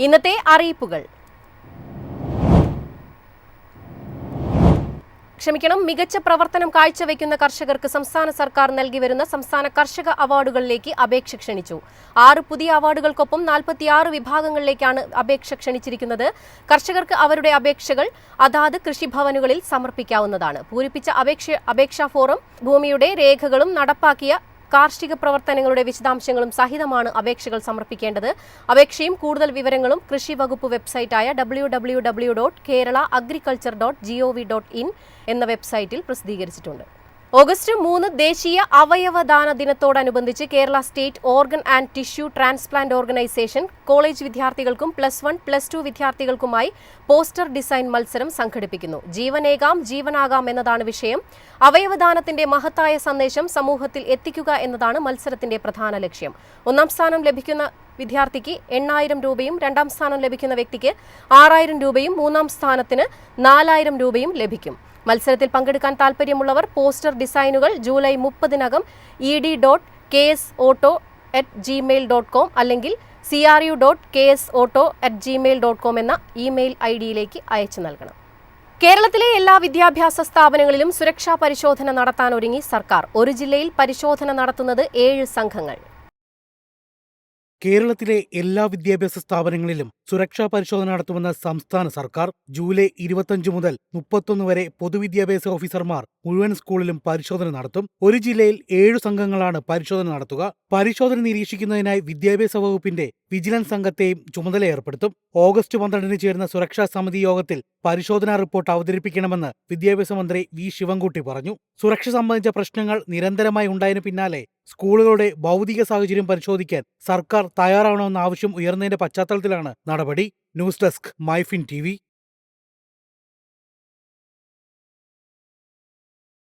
ഇന്നത്തെ അറിയിപ്പുകൾ. മികച്ച പ്രവർത്തനം കാഴ്ചവെക്കുന്ന കർഷകർക്ക് സംസ്ഥാന സർക്കാർ നൽകി വരുന്ന സംസ്ഥാന കർഷക അവാർഡുകളിലേക്ക് അപേക്ഷ ക്ഷണിച്ചു. 6 പുതിയ അവാർഡുകൾക്കൊപ്പം 46 വിഭാഗങ്ങളിലേക്കാണ് അപേക്ഷ ക്ഷണിച്ചിരിക്കുന്നത്. കർഷകർക്ക് അവരുടെ അപേക്ഷകൾ അതാത് കൃഷിഭവനുകളിൽ സമർപ്പിക്കാവുന്നതാണ്. പൂരിപ്പിച്ച അപേക്ഷാ ഫോറം, ഭൂമിയുടെ രേഖകളും നടപ്പാക്കിയ കാർഷിക പ്രവർത്തനങ്ങളുടെ വിശദാംശങ്ങളും സഹിതമാണ് അപേക്ഷകൾ സമർപ്പിക്കേണ്ടത്. അപേക്ഷയും കൂടുതൽ വിവരങ്ങളും കൃഷി വകുപ്പ് വെബ്സൈറ്റായ www.keralaagriculture.gov.in എന്ന വെബ്സൈറ്റിൽ പ്രസിദ്ധീകരിച്ചിട്ടുണ്ട്. ഓഗസ്റ്റ് 3 ദേശീയ അവയവദാന ദിനത്തോടനുബന്ധിച്ച് Kerala state organ and tissue transplant organisation college വിദ്യാർത്ഥികൾക്കും +1, +2 വിദ്യാർത്ഥികൾക്കുമായി പോസ്റ്റർ ഡിസൈൻ മത്സരം സംഘടിപ്പിക്കുന്നു. ജീവനേകാം ജീവനാകാം എന്നതാണ് വിഷയം. അവയവദാനത്തിന്റെ മഹത്തായ സന്ദേശം സമൂഹത്തിൽ എത്തിക്കുക എന്നതാണ് മത്സരത്തിന്റെ പ്രധാന ലക്ഷ്യം. 1ാം സ്ഥാനം ലഭിക്കുന്ന വിദ്യാർത്ഥിക്ക് 8,000 രൂപയും 2ാം സ്ഥാനം ലഭിക്കുന്ന വ്യക്തിക്ക് 6,000 രൂപയും 3ാം സ്ഥാനത്തിന് 4,000 രൂപയും ലഭിക്കും. മത്സരത്തിൽ പങ്കെടുക്കാൻ താൽപ്പര്യമുള്ളവർ പോസ്റ്റർ ഡിസൈനുകൾ ജൂലൈ 30-നകം ed.ksauto@gmail.com അല്ലെങ്കിൽ cru.ksauto@gmail.com എന്ന ഇമെയിൽ ഐഡിയിലേക്ക് അയച്ചു നൽകണം. കേരളത്തിലെ എല്ലാ വിദ്യാഭ്യാസ സ്ഥാപനങ്ങളിലും സുരക്ഷാ പരിശോധന നടത്താൻ ഒരുങ്ങി സർക്കാർ. ഒരു ജില്ലയിൽ പരിശോധന നടത്തുന്നത് 7 സംഘങ്ങൾ. കേരളത്തിലെ എല്ലാ വിദ്യാഭ്യാസ സ്ഥാപനങ്ങളിലും സുരക്ഷാ പരിശോധന നടത്തുമെന്ന സംസ്ഥാന സർക്കാർ. ജൂലൈ 25 മുതൽ 31 വരെ പൊതുവിദ്യാഭ്യാസ ഓഫീസർമാർ മുഴുവൻ സ്കൂളിലും പരിശോധന നടത്തും. ഒരു ജില്ലയിൽ 7 സംഘങ്ങളാണ് പരിശോധന നടത്തുക. പരിശോധന നിരീക്ഷിക്കുന്നതിനായി വിദ്യാഭ്യാസ വകുപ്പിന്റെ വിജിലൻസ് സംഘത്തെയും ചുമതല ഏർപ്പെടുത്തും. ഓഗസ്റ്റ് 12 ചേരുന്ന സുരക്ഷാ സമിതി യോഗത്തിൽ പരിശോധനാ റിപ്പോർട്ട് അവതരിപ്പിക്കണമെന്ന് വിദ്യാഭ്യാസ മന്ത്രി വി. ശിവൻകുട്ടി പറഞ്ഞു. സുരക്ഷ സംബന്ധിച്ച പ്രശ്നങ്ങൾ നിരന്തരമായി ഉണ്ടായതിനു പിന്നാലെ സ്കൂളുകളുടെ ഭൗതിക സാഹചര്യം പരിശോധിക്കാൻ സർക്കാർ തയ്യാറാവണമെന്ന ആവശ്യം ഉയർന്നതിന്റെ പശ്ചാത്തലത്തിലാണ് നടപടി. News desk, MyFin TV.